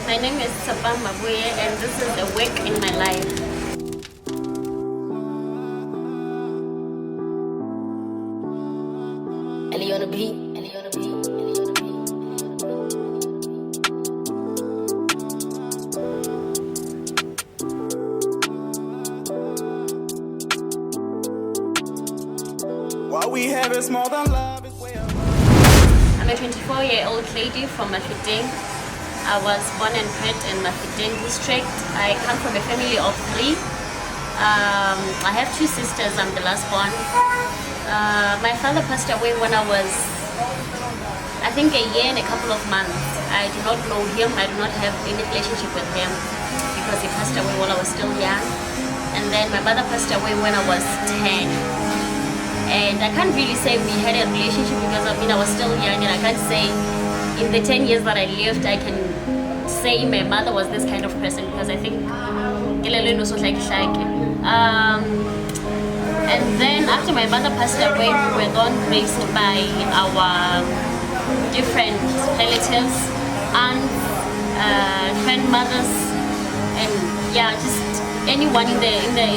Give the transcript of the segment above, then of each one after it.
My name is Ts'epang Maboee, and this is a work in my life. Ellie on the beat, Ellie on the beat, Ellie on the beat. What we have is more than love, it's way above. I'm a 24-year-old lady from Mafeteng. I was born and bred in Mafeteng district. I come from a family of 3. I have 2 sisters. I'm the last born. My father passed away when I was, I think, a year and a couple of months. I do not know him. I do not have any relationship with him because he passed away while I was still young. And then my mother passed away when I was 10. And I can't really say we had a relationship because I was still young, and I can't say in the 10 years that I lived I can say my mother was this kind of person, because I think and then after my mother passed away, we were then raised by our different relatives, aunts, grandmothers, and yeah, just anyone in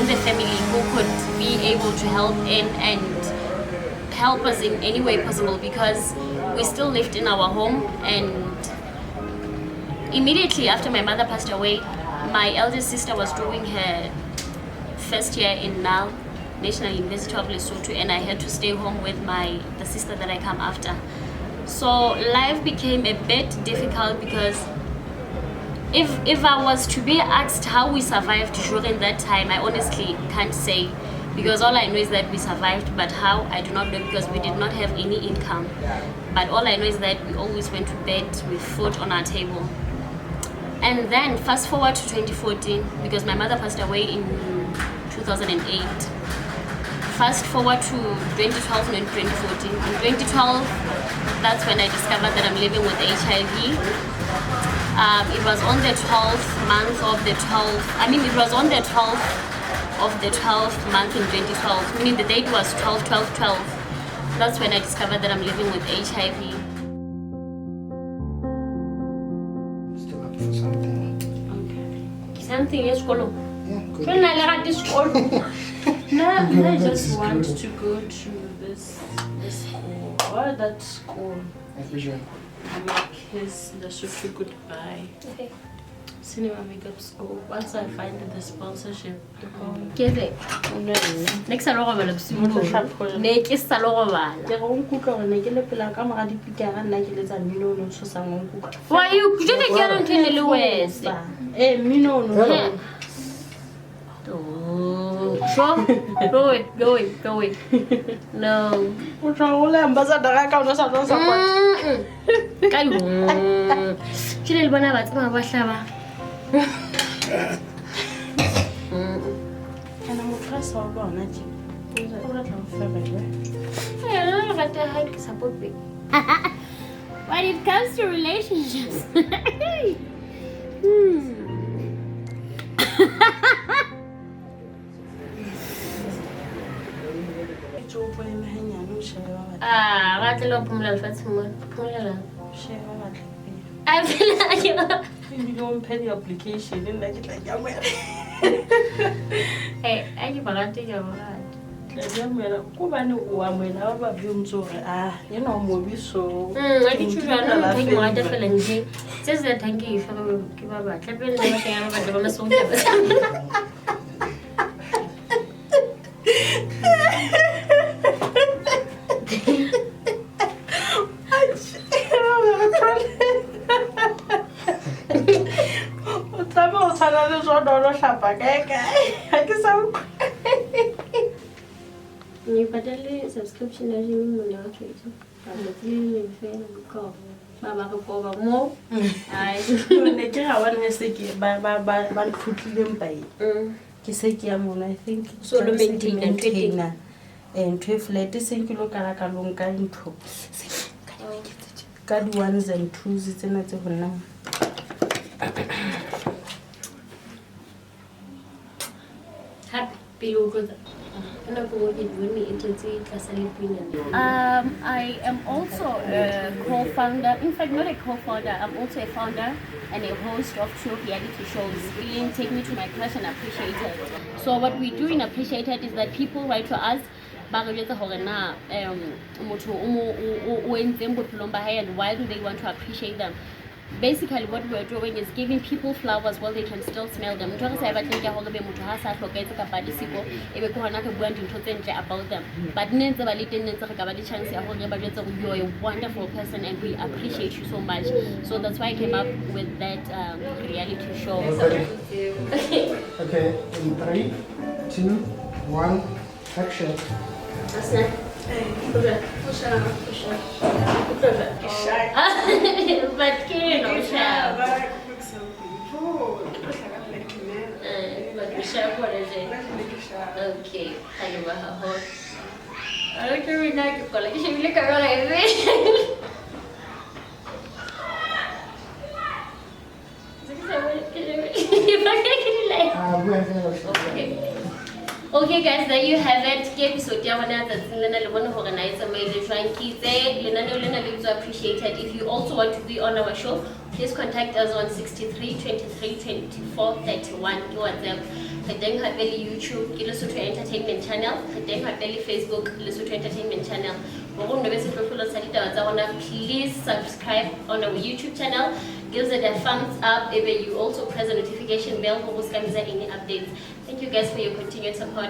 the family who could be able to help in and help us in any way possible, because we still lived in our home. And immediately after my mother passed away, my eldest sister was doing her first year in National University of Lesotho, and I had to stay home with the sister that I come after. So life became a bit difficult, because if I was to be asked how we survived during that time, I honestly can't say, because all I know is that we survived, but how, I do not know, because we did not have any income. But all I know is that we always went to bed with food on our table. And then fast forward to 2014, because my mother passed away in 2008. Fast forward to 2012 and 2014. In 2012, that's when I discovered that I'm living with HIV. It was on the 12th month of the 12th, it was on the 12th of the 12th month in 2012, meaning the date was 12/12/12. That's when I discovered that I'm living with HIV. Still up for something. Okay. Something is called. Yeah, good. No, I just want to go to this school. Or that school. As usual. And my kids, they should do goodbye. Okay. Cinema makeup school. Once I find the sponsorship, to go. Get it. Next time, I'm going to see you. Next time, why you didn't get into the West? Sure. Go away. No. When it comes to relationships. I feel like you don't pay the application. hey, I give a lot to your heart. I think you are not taking my different. Just that thank you for give up. You better subscription as you know. Baba go for more. I think so the maintainer and 12 letters and kilo karakalong ka intro. Got 1s and 2s, it's another one. Happy, be good. I am also a co-founder, in fact not a co-founder, I'm also a founder and a host of two reality shows, being Take Me to My Crush and Appreciated. So what we do in Appreciated is that people write to us ba re jwetsa hore na motho o entseng bophelong ba hae and why do they want to appreciate them. Basically what we're doing is giving people flowers while they can still smell them. Ntho re sa e batleng ke hore be motho ha sa hloketse kapa di siko ebe ke hona re buang dintho tse ntle about them, but ne ntse ba le teng ne ntse re ka ba le chance ya hore ba jwetse hore you're a wonderful person and we appreciate you so much. So that's why I came up with that reality show. Okay, in 3, 2, 1, action. But you know, okay, I don't really know if you should look around like this. Okay guys, there you have it. Ke episode ya rona tsatsing lena le bone hore na itse mai le trying kitse lenaneo lena le ntse appreciated. If you also want to be on our show, please contact us on 63 23 24 31 ke WhatsApp. Re teng hape le YouTube ke Lesotho Entertainment Channel, re teng hape le Facebook Lesotho Entertainment Channel. Hore no be se tlotlolo sa ditaba tsa rona, please subscribe on our YouTube channel. Give it a thumbs up. If you also press the notification bell for any updates. Thank you guys for your continued support.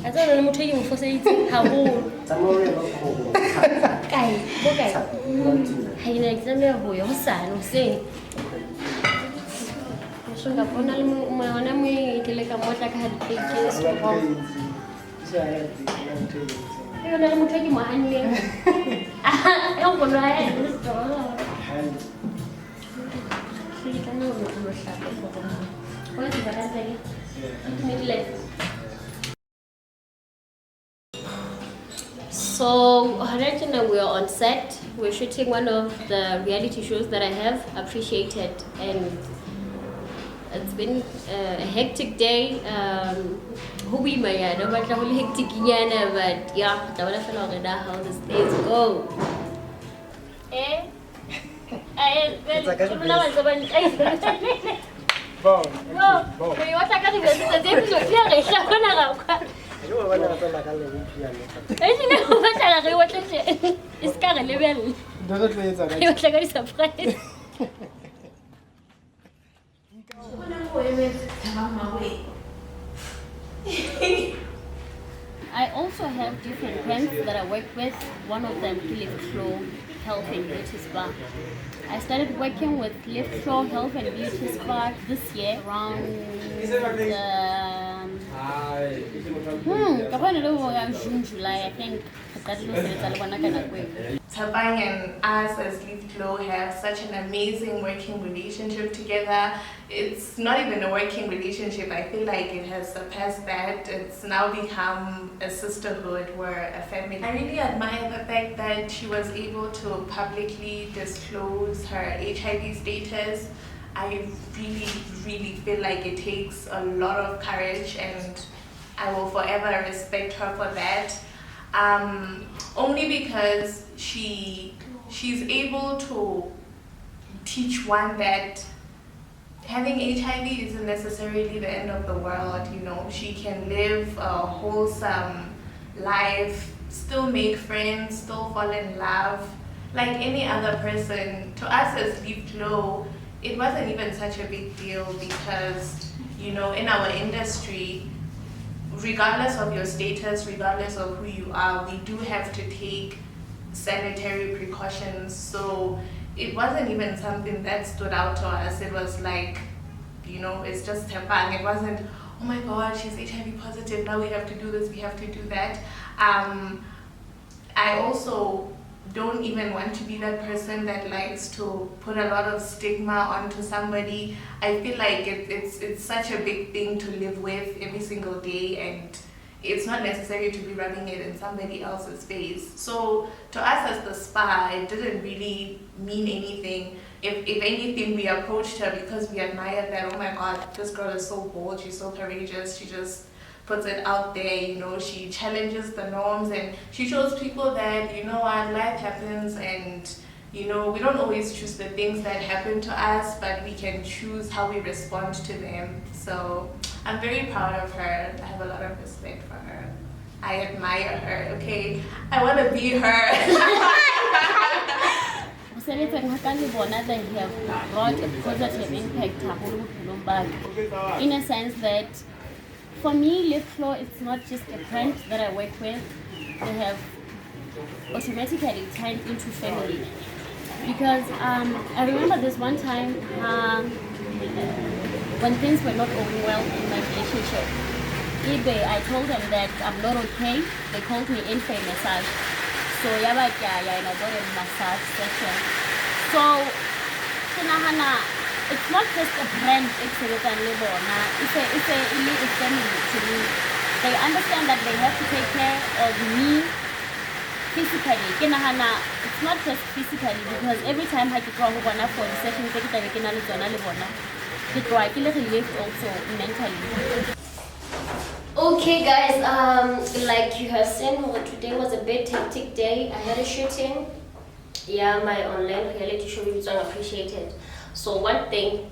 I don't know what you for saying. How old? Guy, hey, next time you're son, say. So, the one my one way to like a motor had pictures. You're not taking my hand. I don't want to have this door. What is that? So, Harajana, we're on set. We're shooting one of the reality shows that I have appreciated, and it's been a hectic day. Hubi maya, no matter how hectic yana, but yeah, I want to know how the days go. Eh? I also have different brands that I work with. One of them, Lift Flow Health and Beauty Spa. I started working with Lift Flow Health and Beauty Spa this year around June, July, I think. Ts'epang and us as Lift Flow have such an amazing working relationship together. It's not even a working relationship. I feel like it has surpassed that. It's now become a sisterhood. We're a family. I really admire the fact that she was able to publicly disclose her HIV status. I really feel like it takes a lot of courage, and I will forever respect her for that. Only because she's able to teach one that having HIV isn't necessarily the end of the world. You know, she can live a wholesome life, still make friends, still fall in love like any other person. To us as Lift Flow, it wasn't even such a big deal because, you know, in our industry, regardless of your status, regardless of who you are, we do have to take sanitary precautions. So it wasn't even something that stood out to us. It was like, you know, it's just Ts'epang. It wasn't, oh my God, she's HIV positive, now we have to do this, we have to do that. I also don't even want to be that person that likes to put a lot of stigma onto somebody. I feel like it's such a big thing to live with every single day, and it's not necessary to be rubbing it in somebody else's face. So to us as the spa, it didn't really mean anything. If anything, we approached her because we admired that, oh my God, this girl is so bold, she's so courageous, she just puts it out there, you know, she challenges the norms, and she shows people that, you know what, life happens, and you know, we don't always choose the things that happen to us, but we can choose how we respond to them. So I'm very proud of her. I have a lot of respect for her. I admire her, okay? I want to be her. They have brought a positive impact in a sense that for me, Live Flow, it's not just a brand that I work with. They have automatically turned into family. Because I remember this one time when things were not going well in my relationship. I told them that I'm not okay. They called me in for a massage. So and I got a massage session. So it's not just a brand, it's a family. To me. They understand that they have to take care of me physically. It's not just physically, because every time I go for the session, I live also mentally. Okay guys, like you have seen, today was a bit hectic day. I had a shooting. Yeah, my online reality show was appreciated. So one thing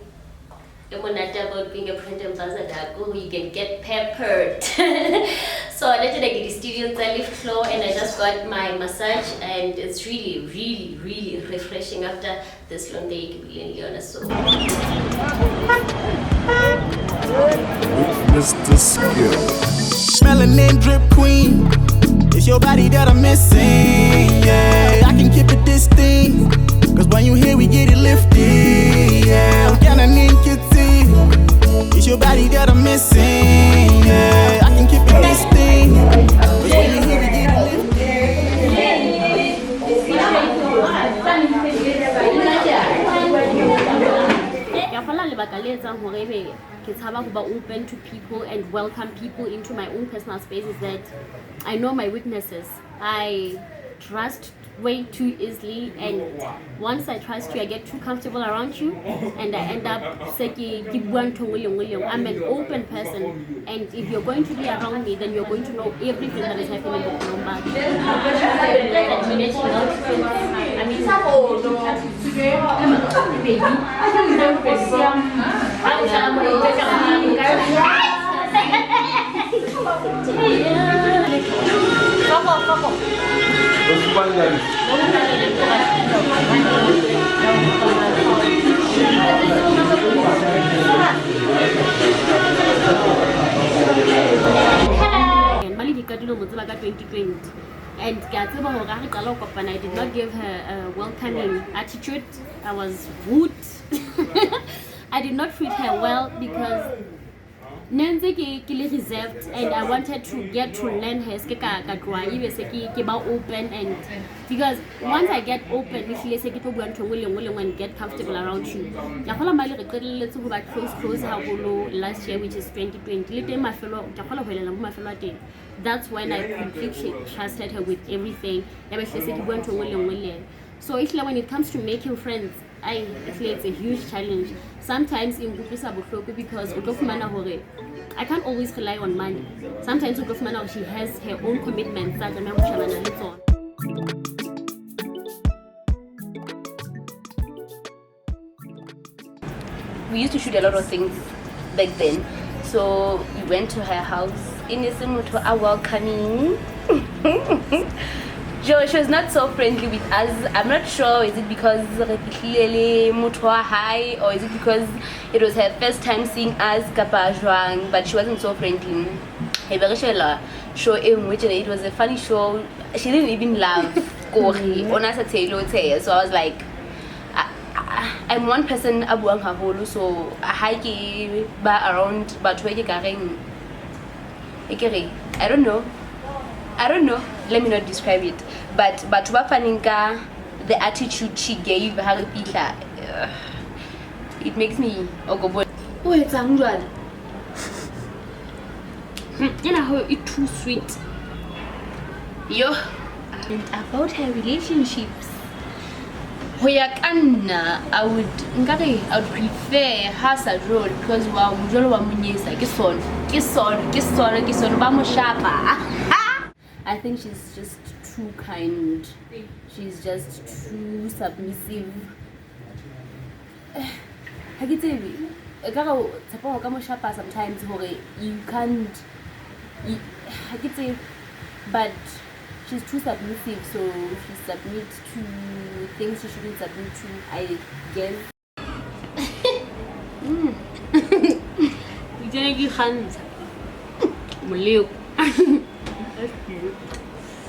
about being a brand ambassador, you can get peppered. So I let it the studio Live Flow, and I just got my massage, and it's really refreshing after this long day. So Mr. Skill. Melanin drip queen. It's your body that I'm missing. Yeah, I can keep it this thing. Cause when you here, we get it lifted. Yeah, we kinda need kitty. It's your body that I'm missing. Yeah, I can keep it this thing. Cause when you here, we get it lifted. Open to people and welcome people into my own personal space is that I know my weaknesses. I trust way too easily, and once I trust you, I get too comfortable around you, and I end up I'm an open person, and if you're going to be around me, then you're going to know everything that is happening in Colombia. Mali di kadilo mo tsaba ka 2020, and I did not give her a welcoming attitude. I was rude. I did not treat her well because reserved, and I wanted to get to learn her open, and because once I get open, and get comfortable around you. Last year, which is 2020, that's when I completely trusted her with everything. So when it comes to making friends, it's a huge challenge. Sometimes in because I can't always rely on money. Sometimes she has her own commitments. We used to shoot a lot of things back then. So we went to her house. Innocent to our welcoming. She was not so friendly with us. I'm not sure, is it because high, or is it because it was her first time seeing us, but she wasn't so friendly. Show which it was a funny show. She didn't even laugh. So I was like, I'm one person so I around but I don't know. let me not describe it, but Wafaninka, the attitude she gave Harry Pita, it makes me oh it's unusual. You know how it's too sweet. Yo, and about her relationships, I would prefer her as a role because wow, I think she's just too kind. She's just too submissive. I get sometimes you can't. I get it, but she's too submissive, so she submits to things she shouldn't submit to, I guess.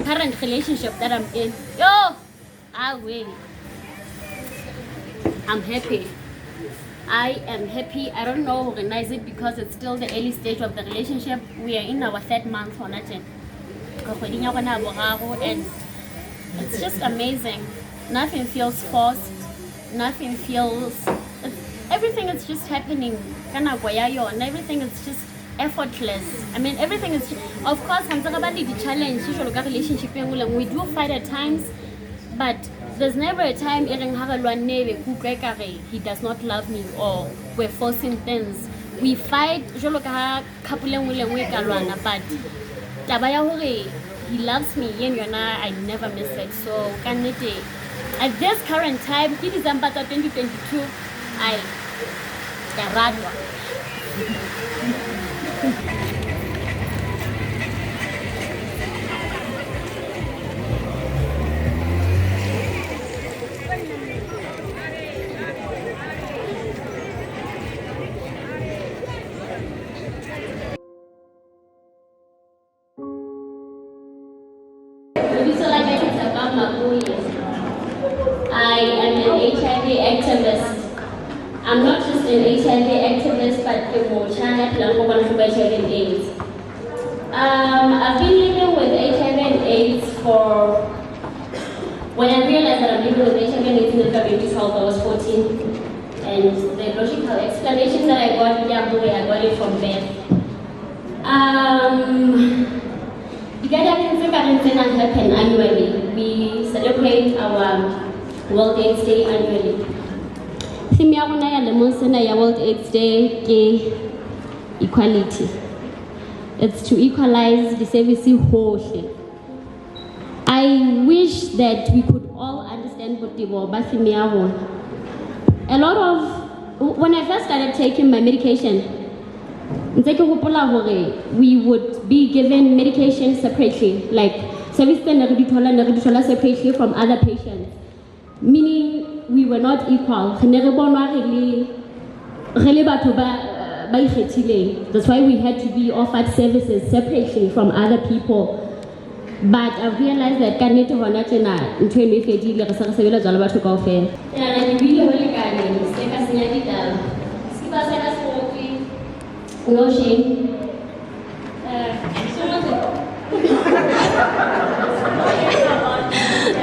Current relationship that I'm in, yo, I win. I'm happy. I am happy. I don't know organize it because it's still the early stage of the relationship. We are in our 3rd month on it, and it's just amazing. Nothing feels forced. Nothing feels. Everything is just happening. And everything is just effortless. I mean, everything is. Of course, I'm talking about the challenge. Relationship. We do fight at times, but there's never a time he does not love me or we're forcing things. We fight, but he loves me, I never miss it. So at this current time, in December 2022, I Ts'epang Maboee. I am an HIV activist. I'm not just an HIV activist, but HIV and AIDS. I've been living with HIV and AIDS for, when I realized that I'm living with HIV and AIDS in February 2012, I was 14. And the logical explanation that I got, I got it from birth. Happen annually. We celebrate our World AIDS Day annually. Theme ya rona ya lemon ya World AIDS Day ke equality. It's to equalize the service whole. I wish that we could all understand what the war theme ya rona. A lot of when I first started taking my medication, we would be given medication separately, like service separately from other patients, meaning we were not equal. That's why we had to be offered services separately from other people. But I realized that no shame.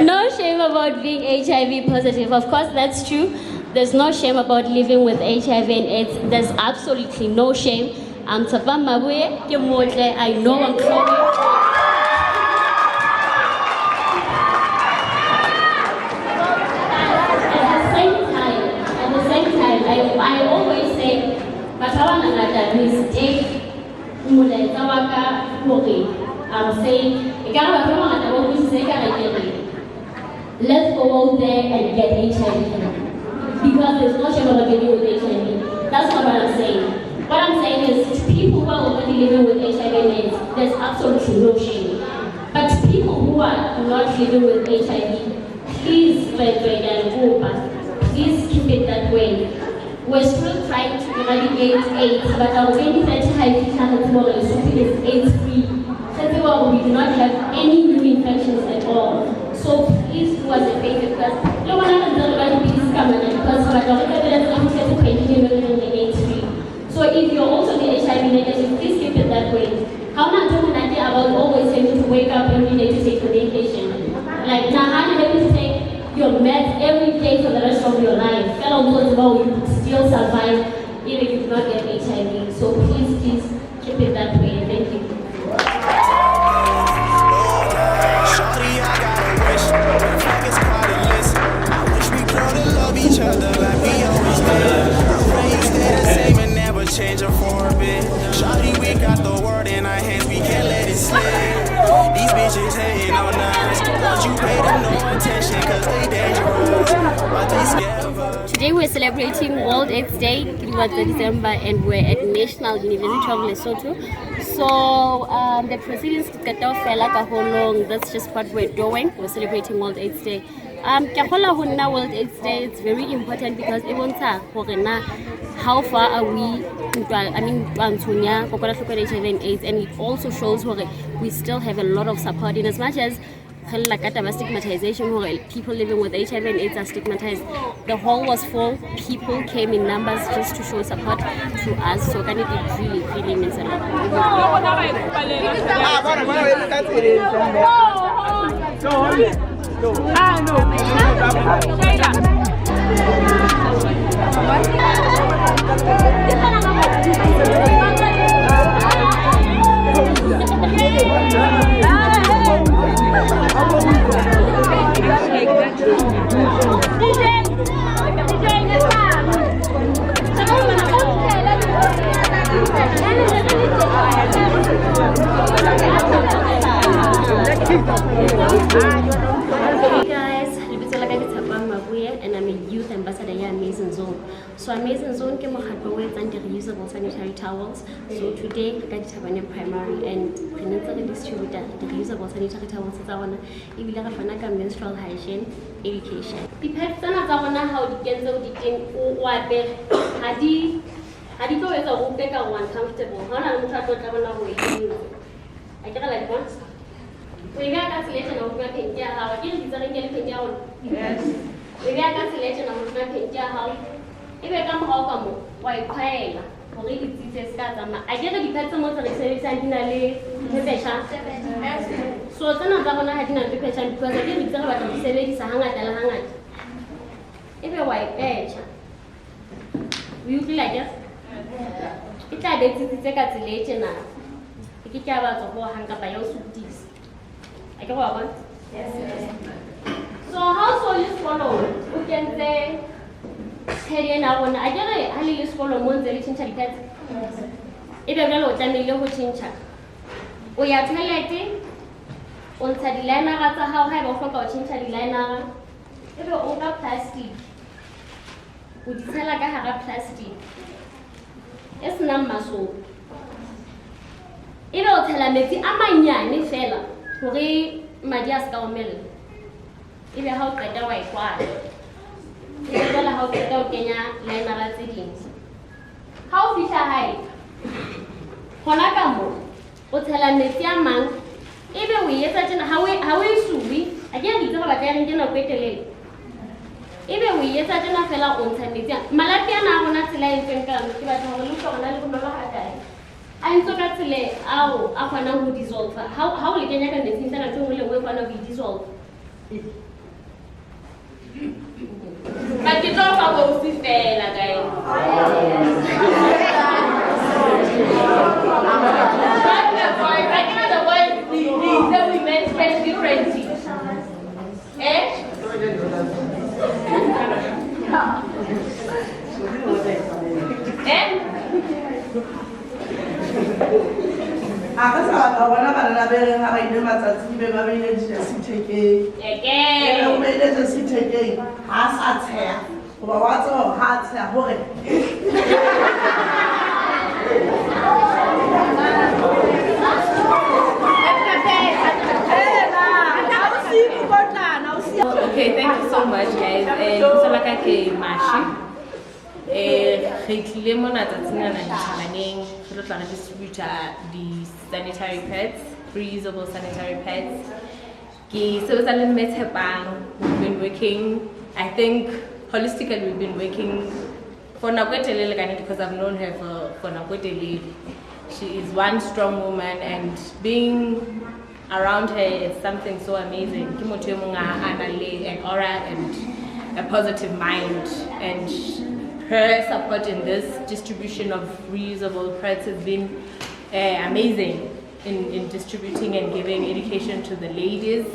No shame about being HIV positive. Of course, that's true. There's no shame about living with HIV and AIDS. There's absolutely no shame. I'm Ts'epang Maboee. I know I'm Chloe. At the same time, I always say, mistake I'm saying let's go out there and get HIV because there's no shame about living with HIV. That's not what I'm saying. What I'm saying is people who are already living with HIV and AIDS, there's absolutely no shame. But people who are not living with HIV, please keep it that way. We're still trying to eradicate AIDS, but our 2030 high tomorrow is AIDS-free. We do not have any new infections at all. So please do us a favor because no one else does because AIDS-free. So if you're also the HIV negative, please keep it that way. How much about always having to wake up every day to take the that every day for the rest of your life. You still survive even if you do not get HIV. So please keep it that way. Thank you. Shorty, I got a wish. The flag is quite a list. I wish we grow to love each other like we always did. I pray you stay the same and never change her for a bit. Shorty, we got the word in our hands, we can't let it slip. These bitches hating on us. Don't you pay them no attention, cause they dangerous. But they scared of us. Today we're celebrating World AIDS Day, 31st December, and we're at National University of Lesotho. So the proceedings to get off long, that's just what we're doing. We're celebrating World AIDS Day. World AIDS Day, it's very important because how far are we HIV and AIDS, and it also shows we still have a lot of support in as much as stigmatization, people living with HIV and AIDS are stigmatized. The hall was full, people came in numbers just to show support to us, so it really means a Hey guys, I'm Ts'epang Maboee and I'm a youth ambassador here at Amazing Zone. So Amazing Zone came out with reusable sanitary towels. So today I got to primary and we distribute the reusable sanitary towels. If you have menstrual hygiene education. Depends on how you get uncomfortable. I get like once. We got cancellation of my Kenya how again is getting Kenya. Yes. We got cancellation of my Kenya how if I come home, why pay? Only it's I get a depends on the service and so it's another had not patient because I didn't tell about the service hang. If a white edge, will you like us? It's a cancellation now. It's about the hang up by your suits. I go on. Yes. So how so you follow? We can say hey now when I get a use follow one the little child. If a fellow Jamil Chincha. We are tolerating on Sadilana how have often got Chinchalina. If you own up plastic, would you tell like I have a plastic? It's not muscle. If I'll tell me, I'm a fella. My dear Scoumel. If you hope that the way quiet. If you tell how to go Kenya, Lena Sittings. How fish are high? Honakamu. Or tell a Nessia man. Even we are such an how is we? Again, you talk about getting a quickly. Even we are such a fellow on Sandia. Malakiana will not select and come, but I will look on a little. I'm so glad to let how Afana would dissolve. How will you get the internet to will one of you dissolve? But you talk about this day, I cannot avoid the women's best difference. Eh? Okay, thank you so much, guys. And so like I came, Mashi. Distributor the sanitary pads, reusable sanitary pads. So it's a little bit Ts'epang. We've been working, I think holistically we've been working for Nakwetele because I've known her for Nakwetele. She is one strong woman, and being around her is something so amazing. Ke motho e mong a nang le an aura and a positive mind, and her support in this distribution of reusable pads has been amazing in distributing and giving education to the ladies.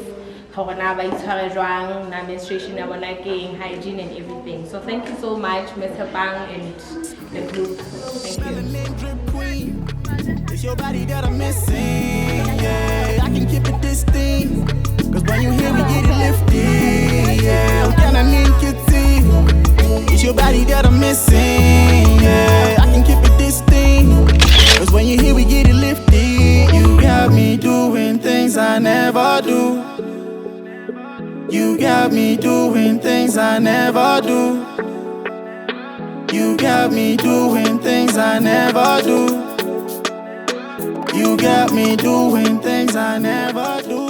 Menstruation, hygiene and everything. So thank you so much, Ms. Ts'epang and the group. Thank you. It's your body that I'm missing. Yeah, I can keep it distinct. Cause when you hear we get it lifted. Yeah, can I make it see? It's your body that I'm missing. Yeah, I can keep it distinct. Cause when you hear we get it lifted. You got me doing things I never do. You got me doing things I never do. You got me doing things I never do. You got me doing things I never do.